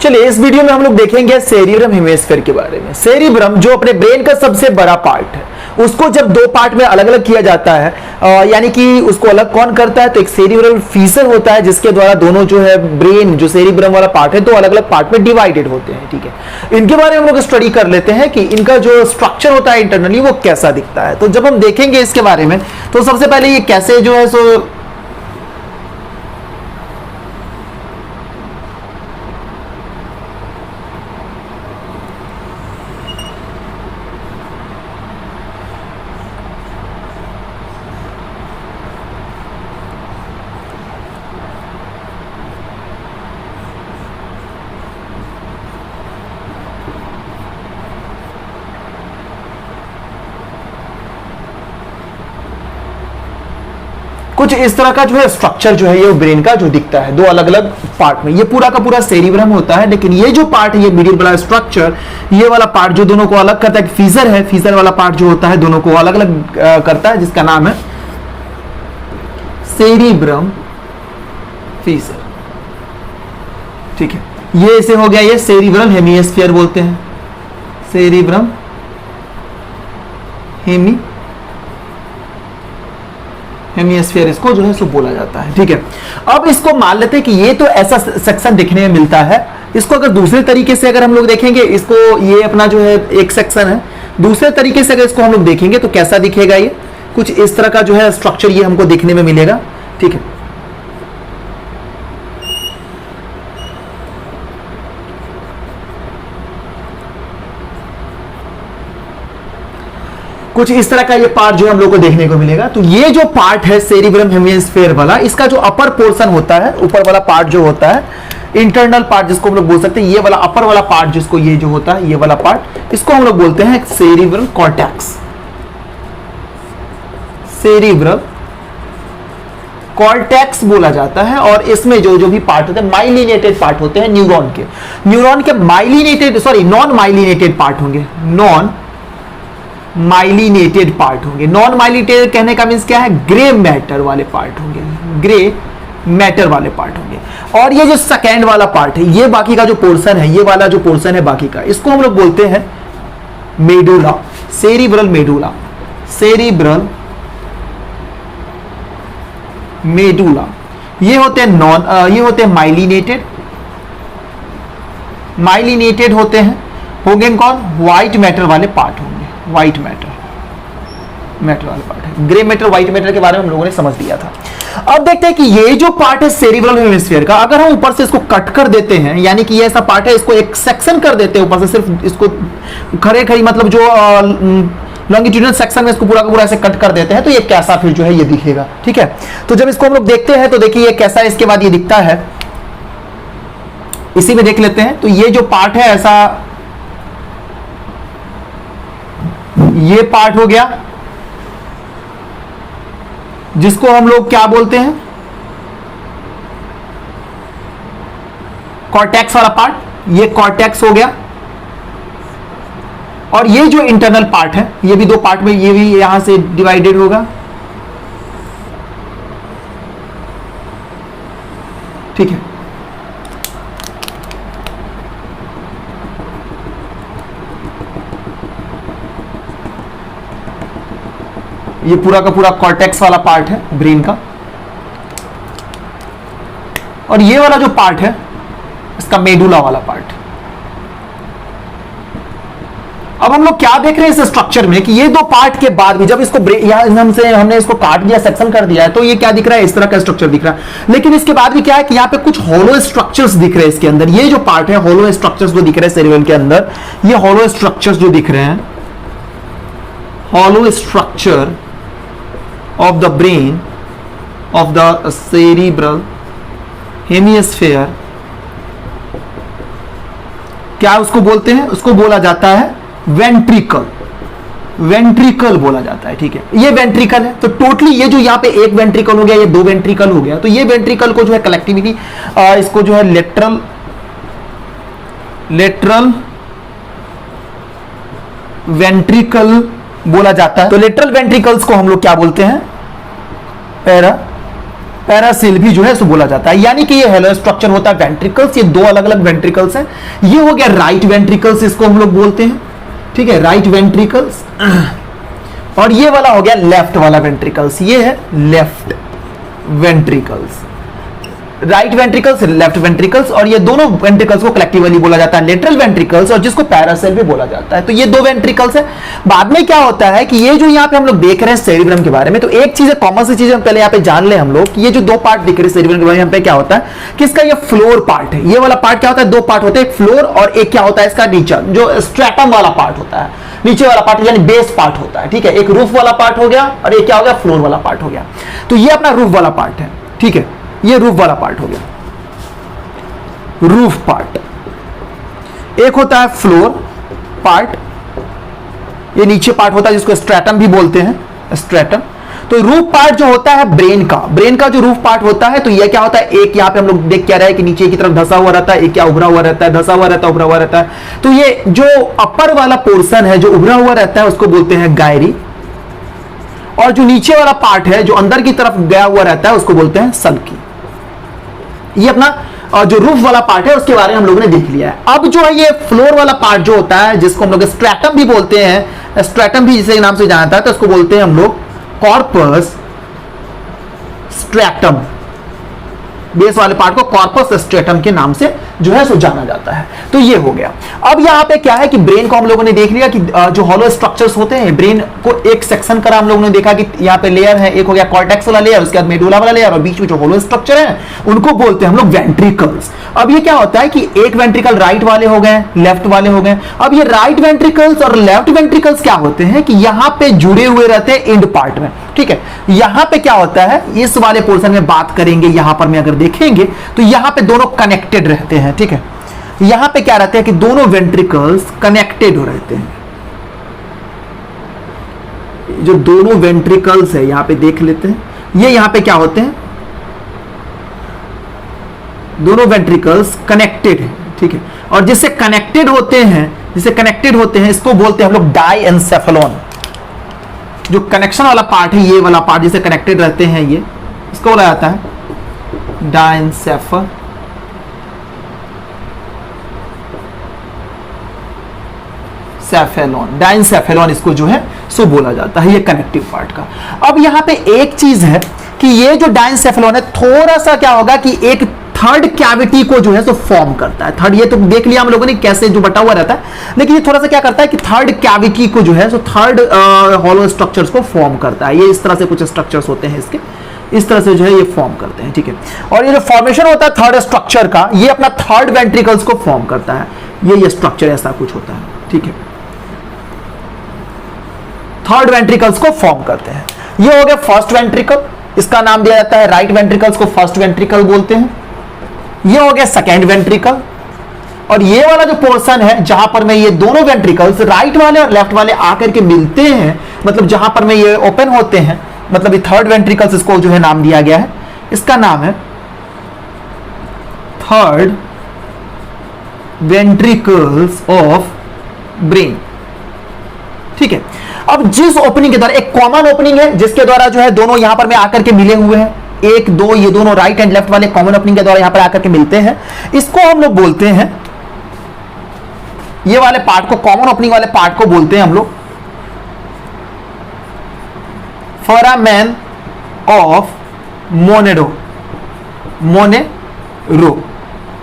चलिए इस वीडियो में हम लोग देखेंगे सेरिब्रम हेमिस्फीयर के बारे में। सेरिब्रम जो अपने ब्रेन का सबसे बड़ा पार्ट है, उसको जब दो पार्ट में अलग अलग किया जाता है, यानी कि उसको अलग कौन करता है, तो एक सेरिब्रल फीसर होता है जिसके द्वारा दोनों जो है ब्रेन जो सेरिब्रम वाला पार्ट है तो अलग अलग पार्ट में डिवाइडेड होते हैं। ठीक है, इनके बारे में हम लोग स्टडी कर लेते हैं कि इनका जो स्ट्रक्चर होता है इंटरनली वो कैसा दिखता है। तो जब हम देखेंगे इसके बारे में तो सबसे पहले ये कैसे जो है सो कुछ इस तरह का जो है स्ट्रक्चर जो है ये ब्रेन का जो दिखता है दो अलग अलग पार्ट में। ये पूरा का पूरा सेरिब्रम होता है, लेकिन ये जो पार्ट है ये मिडिल वाला स्ट्रक्चर, ये वाला पार्ट जो दोनों को अलग करता है, फीसर है, फीसर वाला पार्ट जो होता है दोनों को अलग अलग करता है, जिसका नाम है सेरिब्रम फीसर। ठीक है, ये ऐसे हो गया, ये सेरिब्रल हेमिस्फीयर बोलते हैं, सेरिब्रम हेमिस्फीयर इसको जो है सो बोला जाता है। ठीक है, अब इसको मान लेते हैं कि ये तो ऐसा सेक्शन दिखने में मिलता है। इसको अगर दूसरे तरीके से अगर हम लोग देखेंगे, इसको ये अपना जो है एक सेक्शन है, दूसरे तरीके से अगर इसको हम लोग देखेंगे तो कैसा दिखेगा, ये कुछ इस तरह का जो है स्ट्रक्चर ये हमको दिखने में मिलेगा। ठीक है, कुछ इस तरह का ये पार्ट जो हम लोग को देखने को मिलेगा। तो ये जो पार्ट है सेरिब्रम हेमिस्फीयर वाला, इसका जो अपर पोर्शन होता है, ऊपर वाला पार्ट जो होता है, इंटरनल पार्ट जिसको हम लोग बोल सकते हैं, ये वाला अपर वाला पार्ट जिसको ये जो होता है, ये वाला पार्ट, इसको हम लोग बोलते हैं सेरिब्रल कॉर्टेक्स। सेरिब्रल कॉर्टेक्स बोला जाता है। और इसमें जो जो भी पार्ट होते हैं, माइलिनेटेड पार्ट होते हैं न्यूरॉन के माइलिनेटेड नॉन माइलिनेटेड पार्ट होंगे, नॉन माइलिनेटेड पार्ट होंगे। नॉन माइलिनेटेड कहने का मींस क्या है, ग्रे मैटर वाले पार्ट होंगे, ग्रे मैटर वाले पार्ट होंगे। और ये जो सेकेंड वाला पार्ट है, ये बाकी का जो पोर्शन है, ये वाला जो पोर्शन है बाकी का, इसको हम लोग बोलते हैं medulla, cerebral medulla, cerebral medulla. ये होते हैं ये होते हैं माइलिनेटेड होते हैं, होंगे कौन, व्हाइट मैटर वाले पार्ट होंगे, व्हाइट मैटर वाले पार्ट है। ग्रे मैटर व्हाइट मैटर के बारे में हम लोगों ने समझ लिया था। अब देखते हैं कि ये जो पार्ट है सेरिब्रल हेमिस्फीयर का, अगर हम ऊपर से इसको कट कर देते हैं, यानी कि ये ऐसा पार्ट है, इसको एक सेक्शन कर देते हैं ऊपर से, सिर्फ इसको खड़ी मतलब जो लॉन्गिट्यूडनल सेक्शन में इसको पूरा का पूरा ऐसे कट कर देते हैं, तो ये कैसा फिर जो है ये दिखेगा। ठीक है, तो जब इसको हम लोग देखते हैं तो देखिए ये कैसा है, इसके बाद ये दिखता है, इसी में देख लेते हैं। तो ये जो पार्ट है ऐसा, ये पार्ट हो गया जिसको हम लोग क्या बोलते हैं, कॉर्टेक्स वाला पार्ट, ये कॉर्टेक्स हो गया। और ये जो इंटरनल पार्ट है, ये भी दो पार्ट में, ये भी यहां से डिवाइडेड होगा। ठीक है, ये पूरा का पूरा कॉर्टेक्स वाला पार्ट है ब्रेन का। और ये वाला जो पार्ट है इसका मेडुला वाला पार्ट। अब हम लोग क्या देख रहे हैं इस स्ट्रक्चर में कि ये दो पार्ट के बाद भी जब इसको हमने इसको काट दिया, सेक्शन कर दिया है, तो ये क्या दिख रहा है, इस तरह का स्ट्रक्चर दिख रहा है। लेकिन इसके बाद भी क्या है कि यहाँ पे कुछ होलो स्ट्रक्चर्स दिख रहे हैं इसके अंदर। ये जो पार्ट है, होलो स्ट्रक्चर्स जो दिख रहे हैं सेरिब्रम के अंदर, ये होलो स्ट्रक्चर्स जो दिख रहे हैं, होलो structure of the brain of the cerebral hemisphere, क्या उसको बोलते हैं, उसको बोला जाता है वेंट्रिकल, वेंट्रिकल बोला जाता है। ठीक है, ये वेंट्रिकल है। तो टोटली ये जो यहाँ पे एक वेंट्रिकल हो गया, ये दो वेंट्रिकल हो गया, तो ये वेंट्रिकल को जो है कलेक्टिवली इसको जो है लेटरल वेंट्रिकल बोला जाता है। तो लेटरल वेंट्रिकल्स को हम लोग क्या बोलते हैं, पैरा पैरासेल भी जो है इसको बोला जाता है। यानी कि ये हेलो स्ट्रक्चर होता है वेंट्रिकल्स, ये दो अलग अलग वेंट्रिकल्स हैं। ये हो गया राइट वेंट्रिकल्स, इसको हम लोग बोलते हैं, ठीक है, राइट वेंट्रिकल्स। और ये वाला हो गया लेफ्ट वाला वेंट्रिकल्स, ये है left ventricles, right ventricles, left ventricles. और ये दोनों वेंट्रिकल्स को कलेक्टिवली बोला जाता है लेटरल वेंट्रिकल्स, और जिसको पैरासेल भी बोला जाता है। तो ये दो वेंट्रिकल्स है। बाद में क्या होता है कि ये जो यहाँ पे हम लोग देख रहे हैं सेरिब्रम के बारे में, तो एक चीज है, कॉमन सी चीज हम पहले यहाँ पे जान ले हम लोग कि ये जो दो पार्ट दिख रहे हैं सेरिब्रम के बारे में, यहाँ पे क्या होता है कि इसका ये फ्लोर पार्ट है। ये वाला पार्ट क्या होता है, दो पार्ट होते हैं, एक फ्लोर और एक क्या होता है इसका नीचे जो स्ट्रेटम वाला पार्ट होता है, नीचे वाला पार्ट यानी बेस पार्ट होता है, ठीक है। एक रूफ वाला पार्ट हो गया और एक क्या हो गया, फ्लोर वाला पार्ट हो गया। तो ये अपना रूफ वाला पार्ट है, ठीक है, ये रूफ वाला पार्ट हो गया, रूफ पार्ट। एक होता है फ्लोर पार्ट, ये नीचे पार्ट होता है जिसको स्ट्रेटम भी बोलते हैं, स्ट्रेटम। तो रूफ पार्ट जो होता है ब्रेन का जो रूफ पार्ट होता है, तो ये क्या होता है, एक यहाँ पे हम लोग देख क्या रहे हैं कि नीचे की तरफ धसा हुआ रहता है, एक क्या उभरा हुआ रहता है, धसा हुआ रहता है, उभरा हुआ रहता है। तो ये जो अपर वाला पोर्शन है जो उभरा हुआ रहता है उसको बोलते हैं गायरी, और जो नीचे वाला पार्ट है जो अंदर की तरफ गया हुआ रहता है उसको बोलते हैं सल्की। ये अपना और जो रूफ वाला पार्ट है उसके बारे में हम लोगों ने देख लिया है। अब जो है ये फ्लोर वाला पार्ट जो होता है जिसको हम लोग स्ट्रेटम भी बोलते हैं, स्ट्रेटम भी जिसे नाम से जाना जाता है, तो उसको बोलते हैं हम लोग कॉर्पस स्ट्रेटम। बेस वाले पार्ट को कॉर्पस स्ट्रेटम के नाम से जो है सो जाना जाता है। तो ये हो गया। अब यहाँ पे क्या है कि ब्रेन को हम लोगों ने देख लिया कि जो हॉलो स्ट्रक्चर्स होते हैं, ब्रेन को एक सेक्शन करा, हम लोगों ने देखा कि यहाँ पे लेयर है, एक हो गया कॉर्टेक्स वाला लेयर, उसके बाद मेडुला वाला लेयर, और बीच में जो हॉलो स्ट्रक्चर है उनको बोलते हैं हम लोग वेंट्रिकल्स। अब ये क्या होता है कि एक वेंट्रिकल राइट वाले हो गए, लेफ्ट वाले हो गए। अब ये राइट वेंट्रिकल्स और लेफ्ट वेंट्रिकल्स क्या होते हैं कि यहाँ पे जुड़े हुए रहते हैं एंड पार्ट में, ठीक है। यहाँ पे क्या होता है, इस वाले पोर्शन में बात करेंगे, यहाँ पर मैं अगर देखेंगे तो यहाँ पे दोनों कनेक्टेड रहते हैं, ठीक है। यहाँ पे क्या रहता है कि दोनों वेंट्रिकल्स कनेक्टेड हो रहते हैं। जो दोनों वेंट्रिकल्स है यहाँ पे देख लेते हैं, ये यहाँ पे क्या होते हैं, दोनों वेंट्रिकल्स कनेक्टेड है, ठीक है। और जिससे कनेक्टेड होते हैं, इसको बोलते हैं हम लोग डाइएन्सेफेलॉन। जो कनेक्शन वाला पार्ट है, ये वाला पार्ट जिसे कनेक्टेड रहते हैं, ये इसको बोला जाता है डाइएन्सेफेलॉन इसको जो है सो बोला जाता है, ये कनेक्टिव पार्ट का। अब यहाँ पे एक चीज है कि ये जो डाइएन्सेफेलॉन है थोड़ा सा क्या होगा कि एक थर्ड कैविटी को जो है सो फॉर्म करता है। थर्ड, ये तो देख लिया हम लोगों ने कैसे जो बटा हुआ रहता है, लेकिन ये थोड़ा सा क्या करता है कि थर्ड कैविटी को जो है सो थर्ड हॉलो स्ट्रक्चर्स को फॉर्म करता है। ये इस तरह से कुछ स्ट्रक्चर्स होते हैं इसके, इस तरह से जो है ये फॉर्म करते हैं, ठीक है। और ये जो फॉर्मेशन होता है थर्ड स्ट्रक्चर का, ये अपना थर्ड वेंट्रिकल्स को फॉर्म करता है। ये स्ट्रक्चर ऐसा कुछ होता है, ठीक है, थर्ड वेंट्रिकल्स को फॉर्म करते हैं। ये हो गया फर्स्ट वेंट्रिकल, इसका नाम दिया जाता है राइट वेंट्रिकल्स को फर्स्ट वेंट्रिकल बोलते हैं। ये हो गया सेकेंड वेंट्रिकल, और ये वाला जो पोर्शन है जहां पर में ये दोनों वेंट्रिकल्स राइट वाले और लेफ्ट वाले आकर के मिलते हैं, मतलब जहां पर में ये ओपन होते हैं, मतलब ये थर्ड वेंट्रिकल्स, इसको जो है नाम दिया गया है, इसका नाम है थर्ड वेंट्रिकल्स ऑफ ब्रेन, ठीक है। अब जिस ओपनिंग के द्वारा, एक कॉमन ओपनिंग है जिसके द्वारा जो है दोनों यहां पर में आकर के मिले हुए हैं, एक दो ये दोनों राइट एंड लेफ्ट वाले कॉमन ओपनिंग के द्वारा यहां पर आकर के मिलते हैं, इसको हम लोग बोलते हैं, ये वाले पार्ट को, कॉमन ओपनिंग वाले पार्ट को बोलते हैं हम लोग फोरामेन ऑफ मोनेरो,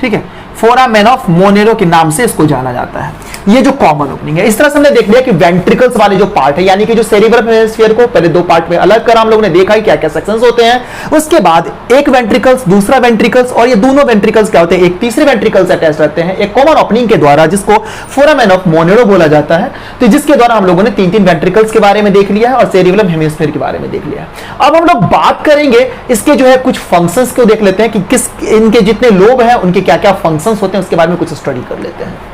ठीक है। फोरामेन ऑफ मोनेरो के नाम से इसको जाना जाता है। ये जो कॉमन ओपनिंग है, इस तरह से हमने देख लिया कि वेंट्रिकल्स वाले जो पार्ट है, यानी कि जो सेरिब्रम हेमिस्फीयर को पहले दो पार्ट में अलग करा, हम लोगों ने देखा है क्या क्या सेक्शंस होते हैं। उसके बाद एक वेंट्रिकल्स, दूसरा वेंट्रिकल्स, और ये दोनों वेंट्रिकल्स क्या होते हैं, एक तीसरे वेंट्रिकल्स अटैच रहते हैं एक कॉमन ओपनिंग के द्वारा, जिसको फोरामेन ऑफ मोनेरो बोला जाता है। तो जिसके द्वारा हम लोगों ने तीन तीन वेंट्रिकल्स के बारे में देख लिया है और सेरिब्रम हेमिस्फीयर के बारे में देख लिया है। अब हम लोग बात करेंगे इसके जो है कुछ फंक्शंस को देख लेते हैं कि किस, इनके जितने लोब हैं उनके क्या क्या फंक्शंस होते हैं, उसके बारे में कुछ स्टडी कर लेते हैं।